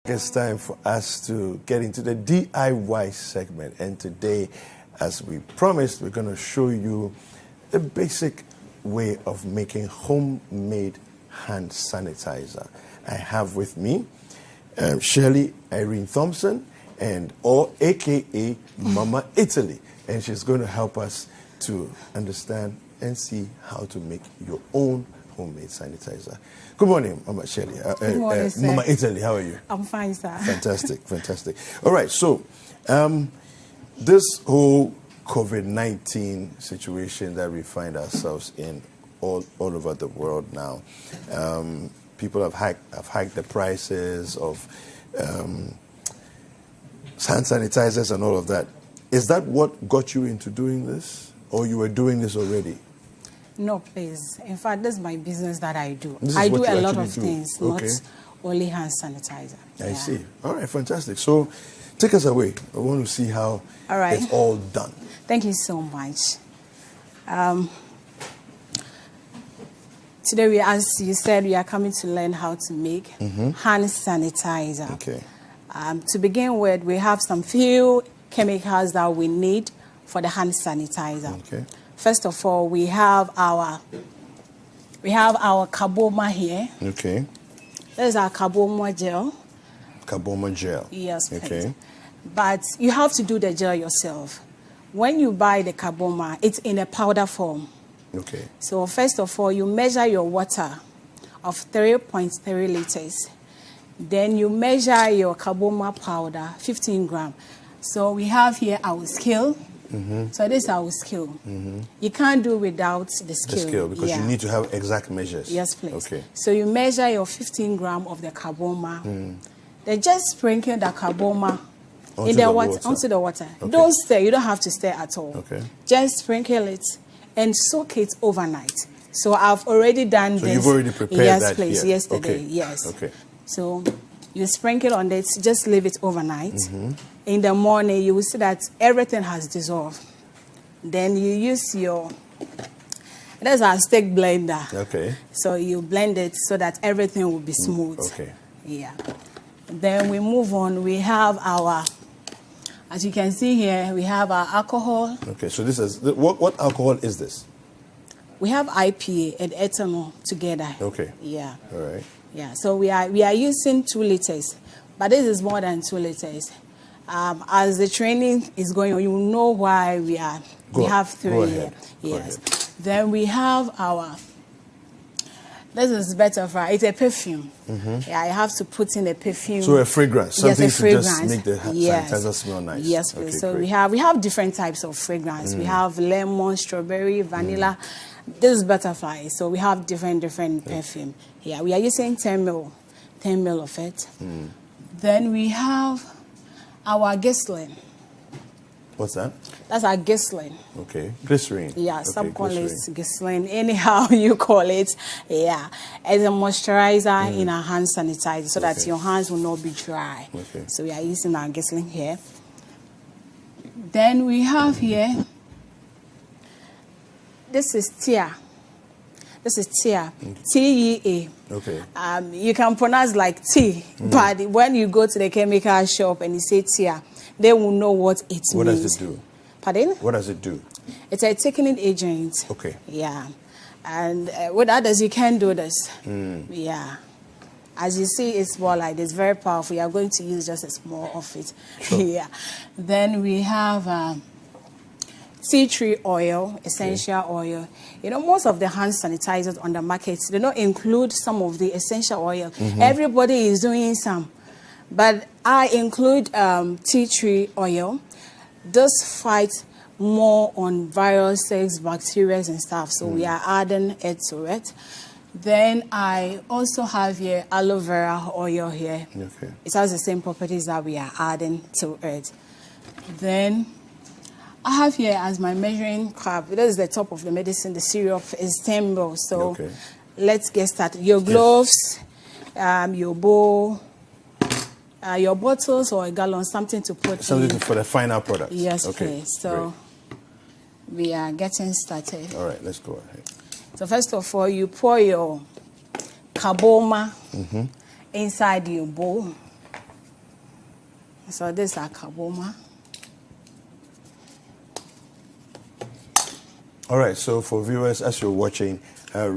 It's time for us to get into the DIY segment, and today, as we promised, we're going to show you the basic way of making homemade hand sanitizer. I have with me Shirley Irene Thompson, or AKA Mama Italy, and she's going to help us to understand and see how to make your own homemade sanitizer. Good morning, Mama Shirley. Good morning, sir. Mama Italy, how are you? I'm fine, sir. Fantastic, fantastic. All right, so this whole COVID-19 situation that we find ourselves in all over the world now, people have hiked the prices of hand sanitizers and all of that. Is that what got you into doing this, or you were doing this already? No, please. In fact, this is my business that I do. This is I what do you a lot of actually do. things, Okay. not only hand sanitizer. I see. All right, fantastic. So take us away. I want to see how All right. it's all done. Thank you so much. Today, as you said, we are coming to learn how to make hand sanitizer. Okay. To begin with, we have some few chemicals that we need for the hand sanitizer. Okay. First of all, we have our carboma here. Okay. There's our carboma gel. Carboma gel. Yes, please. Okay. But you have to do the gel yourself. When you buy the carboma, it's in a powder form. Okay. So first of all, you measure your water of 3.3 liters. Then you measure your carboma powder, 15 grams. So we have here our scale. So this is our scale. You can't do without the scale. The scale, because you need to have exact measures. Yes, please. Okay. So you measure your 15 grams of the carboma. Then just sprinkle the carboma in the water, onto the water. Okay. Don't stir. You don't have to stir at all. Okay. Just sprinkle it and soak it overnight. So I've already done this. So you've already prepared that Yes, please. here. Yesterday. Okay. Yes. Okay. So you sprinkle on it. Just leave it overnight. In the morning, you will see that everything has dissolved. Then you use that's our stick blender. Okay. So you blend it so that everything will be smooth. Okay. Yeah. Then we move on. We have as you can see here, we have our alcohol. Okay. So this is what alcohol is this? We have IPA and ethanol together. Okay. Yeah. All right. Yeah. So we are using 2 liters, but this is more than 2 liters. As the training is going on, you will know why we have 3 here. Yes. Then we have this is better for it's a perfume. Yeah, I have to put in a perfume. So a fragrance, something yes, a fragrance. to just make the sanitizer smell nice. Yes, please. Okay, so great. we have different types of fragrance. We have lemon, strawberry, vanilla. This is butterfly. So we have different perfume. Yeah, we are using 10 ml of it. Then we have our glycerin. What's that? That's our glycerin. Okay. Glycerine. Yeah, okay, some call it glycerin. Anyhow you call it. Yeah. It's a moisturizer in our hand sanitizer so that your hands will not be dry. Okay. So we are using our glycerin here. Then we have here, this is TEA. This is TEA. TEA. Okay. You can pronounce like tea, but when you go to the chemical shop and you say TEA, they will know what it means. What does it do? Pardon? What does it do? It's a thickening agent. Okay. Yeah. And with others, you can do this. Yeah. As you see, it's more like this, very powerful. You are going to use just a small of it. Sure. Yeah. Then we have tea tree oil, essential oil. You know, most of the hand sanitizers on the market, they don't include some of the essential oil. Everybody is doing some. But I include tea tree oil. This fights more on viruses, bacteria, and stuff. So we are adding it to it. Then I also have here aloe vera oil here. Okay. It has the same properties that we are adding to it. Then I have here as my measuring cup. This is the top of the medicine. The syrup is 10 ml. So let's get started. Your gloves, your bowl, your bottles or a gallon, something to put something in. for the final product. Yes, okay. please. So we are getting started. All right, let's go ahead. So first of all, you pour your carboma inside your bowl. So this is our kaboma. All right, so for viewers, as you're watching,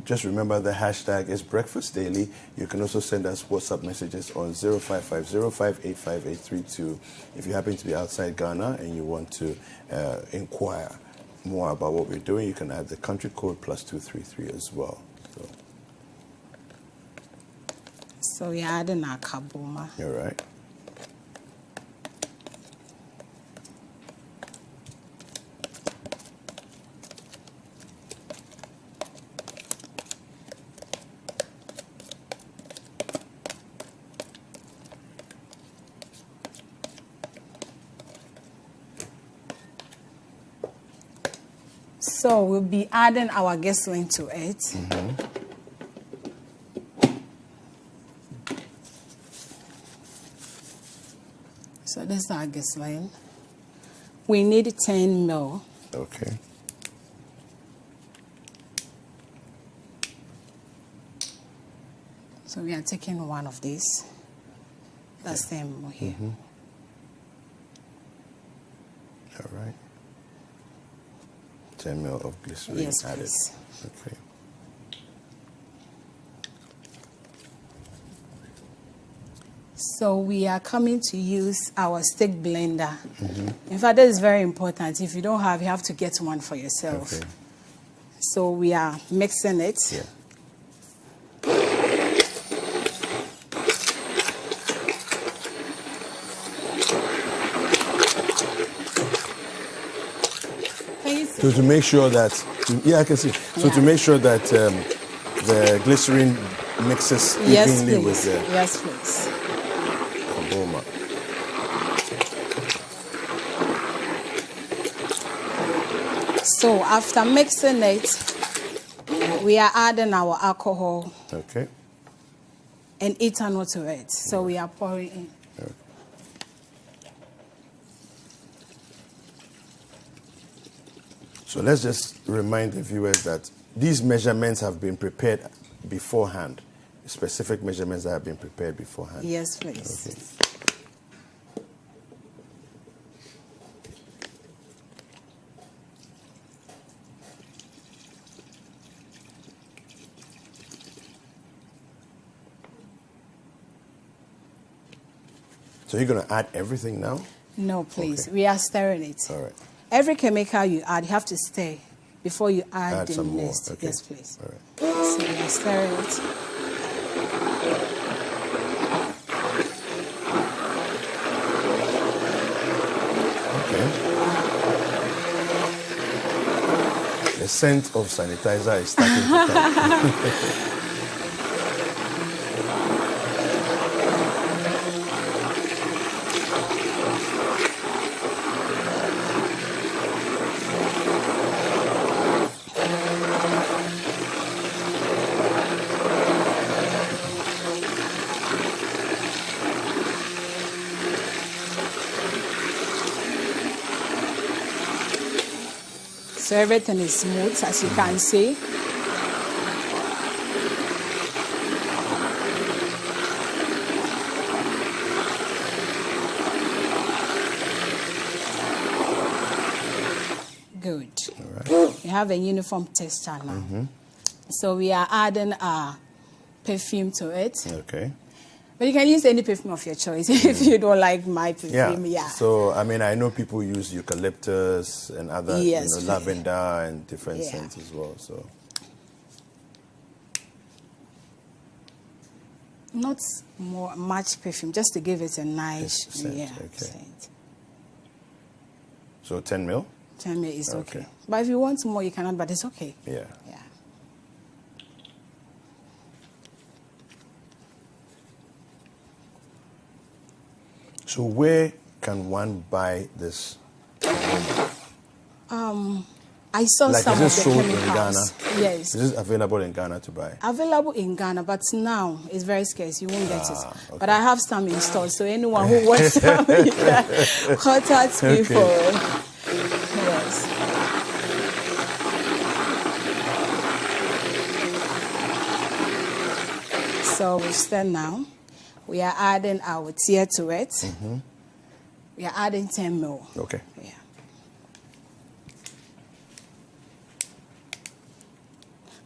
just remember the hashtag is Breakfast Daily. You can also send us WhatsApp messages on 0550585832 if you happen to be outside Ghana and you want to inquire more about what we're doing. You can add the country code +233 as well. So we're adding our kaboma. All right. So we'll be adding our gasoline to it. So this is our gasoline. We need 10 ml. Okay. So we are taking one of these. That's 10 ml here. All right. 10 ml of glycerin Yes, added. please. Okay. So we are coming to use our stick blender. In fact, that is very important. If you don't have, you have to get one for yourself. Okay. So we are mixing it. Yeah. So to make sure that, I can see. So to make sure that the glycerin mixes evenly with the Yes, please. kaboma. So after mixing it, we are adding our alcohol Okay. and ethanol to it. So we are pouring in. Okay. So let's just remind the viewers that these measurements have been prepared beforehand. Specific measurements that have been prepared beforehand. Yes, please. Okay. So you're going to add everything now? No, please. Okay. We are stirring it. All right. Every chemical you add, you have to stir before you add the some more. next. Okay. Yes, please. All right. So we are stirring it. Okay. The scent of sanitizer is starting to come. So everything is smooth, as you can see. Good. All right. We have a uniform texture now. So we are adding our perfume to it. Okay. But you can use any perfume of your choice if you don't like my perfume. Yeah. So, I mean, I know people use eucalyptus and other, Yes, lavender and different Yeah. scents as well. So, Not much perfume, just to give it a nice Scent, okay. scent. so 10 mil? 10 ml is Okay. okay. But if you want more, you can add, but it's okay. Yeah. Yeah. So, where can one buy this? I saw Like, some is of it the sold in chemicals. Ghana? Yes. Is this available in Ghana to buy? Available in Ghana, but now it's very scarce. You won't get it. okay. But I have some in store, so anyone who wants some, contact me for it. Yes. So we stand now. We are adding our tea to it. We are adding 10 ml. Okay. Yeah.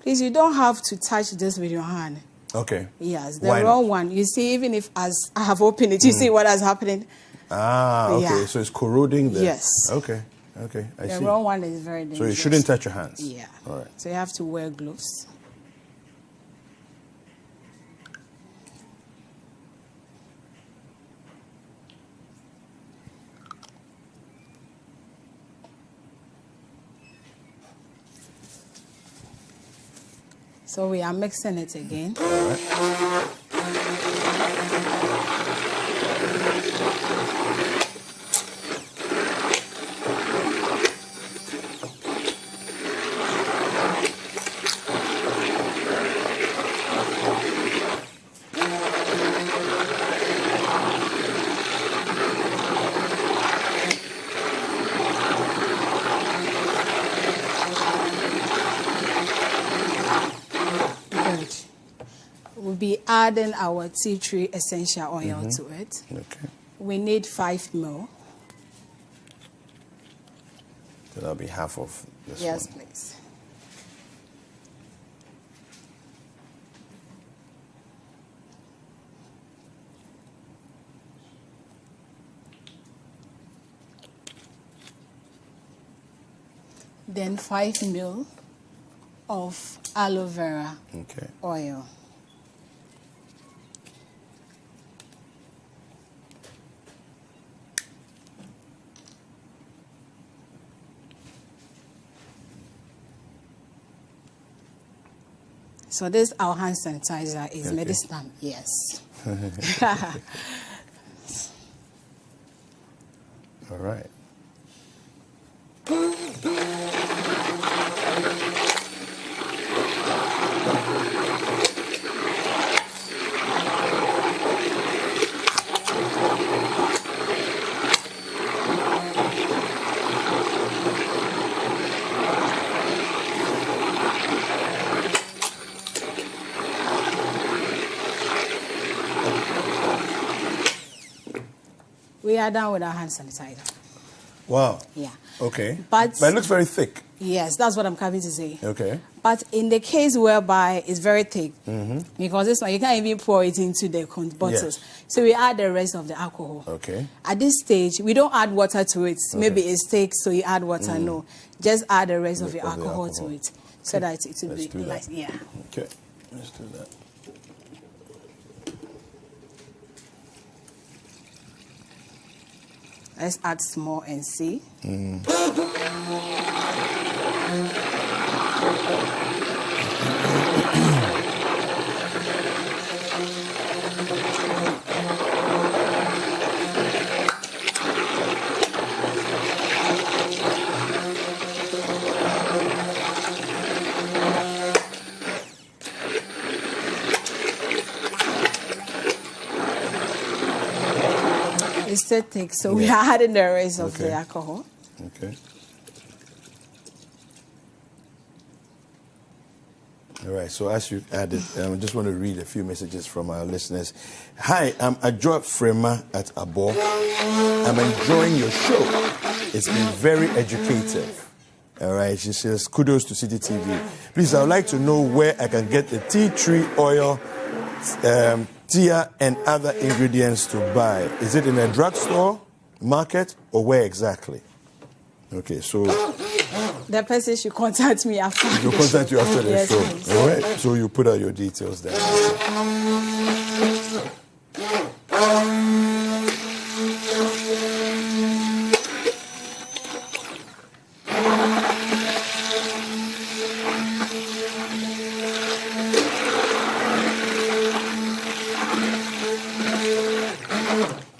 Please, you don't have to touch this with your hand. Okay. Yes, the Why raw not? one. You see, even if as I have opened it, you see what is happening. Ah, okay. Yeah. So it's corroding the... Yes. Okay. Okay. I The see. raw one is very dangerous. So you shouldn't touch your hands. Yeah. All right. So you have to wear gloves. So we are mixing it again. All right. Good. We'll be adding our tea tree essential oil to it. Okay. We need 5 ml. So that'll be half of this Yes, one. please. Then 5 ml of aloe vera Okay. oil. So this our hand sanitizer is Okay. medicinal. Yes. All right. We are done with our hand sanitizer. Wow. Yeah. Okay. But- it looks very thick. Yes, that's what I'm coming to say. Okay. But in the case whereby it's very thick, because this one, you can't even pour it into the bottles. Yes. So we add the rest of the alcohol. Okay. At this stage, we don't add water to it. Maybe it's thick, so you add water. No. Just add the rest of your alcohol to it so that it will Let's be do that. like, yeah. Okay. Let's do that. Let's add small and see. It's still thick, so we are adding the rest of the Okay. alcohol. Okay. All right, so as you added, I just want to read a few messages from our listeners. Hi, I'm Ajo Frema at Abo. I'm enjoying your show. It's been very educative. All right, she says, kudos to City TV. Please, I would like to know where I can get the tea tree oil, tea and other ingredients to buy. Is it in a drugstore, market, or where exactly? Okay, so The person should contact me after. we'll contact you after the Yes, show. please. All right, so you put out your details there.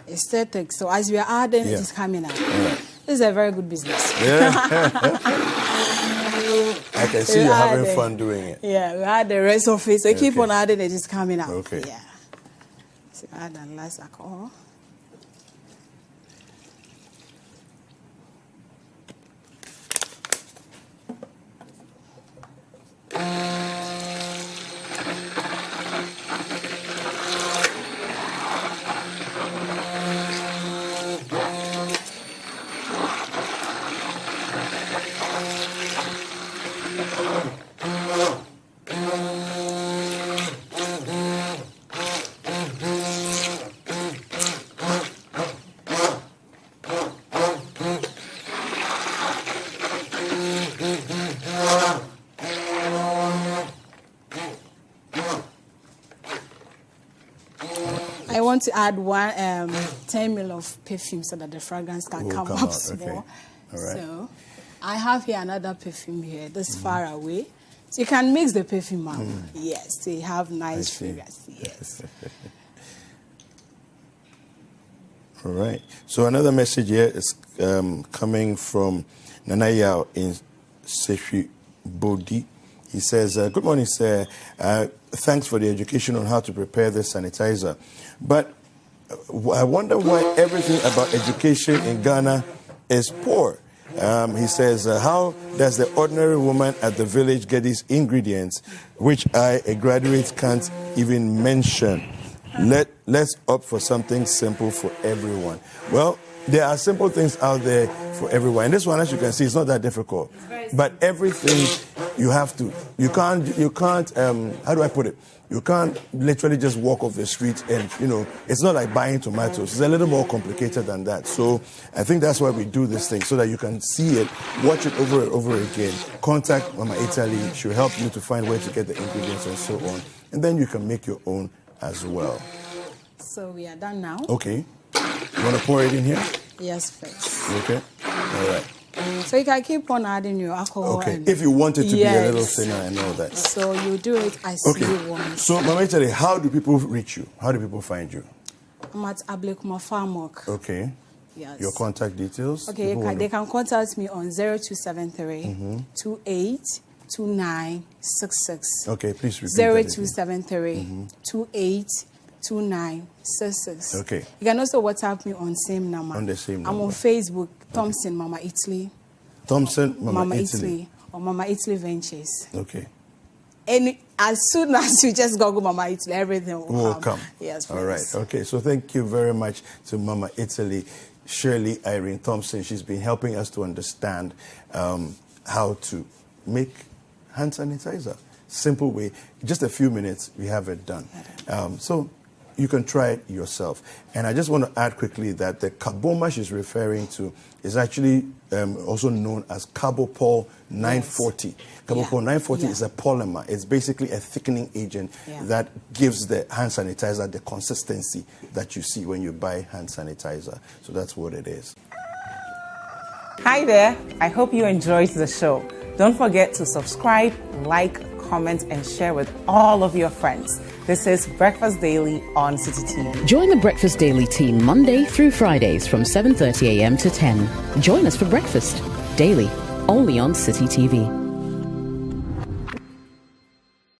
It's still thick, so as we are adding, Yeah. it is coming out. This is a very good business. I can see You you're add having it. fun doing it. Yeah, we add the rest of it, so keep Okay. on adding, it is coming out. Okay. Yeah. So add the last alcohol. to add 10 ml of perfume so that the fragrance can come up small. Okay. All right. So I have here another perfume here, this Far Away. So you can mix the perfume up. Yes, they have nice fragrance. Yes. All right. So another message here is coming from Nanayao in Sefi Bodi. He says, good morning, sir. Thanks for the education on how to prepare this sanitizer. But I wonder why everything about education in Ghana is poor. He says, how does the ordinary woman at the village get these ingredients, which I, a graduate, can't even mention? Let's opt for something simple for everyone. Well, there are simple things out there for everyone. And this one, as you can see, it's not that difficult. But everything you have to, you can't, how do I put it? You can't literally just walk off the street and, it's not like buying tomatoes. It's a little more complicated than that. So I think that's why we do this thing, so that you can see it, watch it over and over again. Contact Mama Italy. She'll help you to find where to get the ingredients and so on. And then you can make your own as well. So we are done now. Okay. You want to pour it in here? Yes, please. Okay. All right. So you can keep on adding your alcohol. Okay. If you want it to be a little thinner and all that. So you do it as you want. So, Mama Italy, how do people reach you? How do people find you? I'm at Ablekuma Farmok. Okay. Yes. Your contact details? Okay, they can contact me on 0273 282966. Okay, please repeat 0273 282966. Okay. You can also WhatsApp me on same number. On the same number. I'm on Facebook, Thompson Mama Italy. Thompson Mama Italy. Or Mama Italy Ventures. Okay. And as soon as you just Google Mama Italy, everything will come. Yes, please. All right. Okay. So thank you very much to Mama Italy, Shirley Irene Thompson. She's been helping us to understand how to make hand sanitizer. Simple way. Just a few minutes, we have it done. So you can try it yourself. And I just want to add quickly that the carboma she's referring to is actually also known as Carbopol 940. Yes. Carbopol 940 is a polymer. It's basically a thickening agent that gives the hand sanitizer the consistency that you see when you buy hand sanitizer. So that's what it is. Hi there. I hope you enjoyed the show. Don't forget to subscribe, like, comment, and share with all of your friends. This is Breakfast Daily on City TV. Join the Breakfast Daily team Monday through Fridays from 7:30 a.m. to 10. Join us for breakfast daily, only on City TV.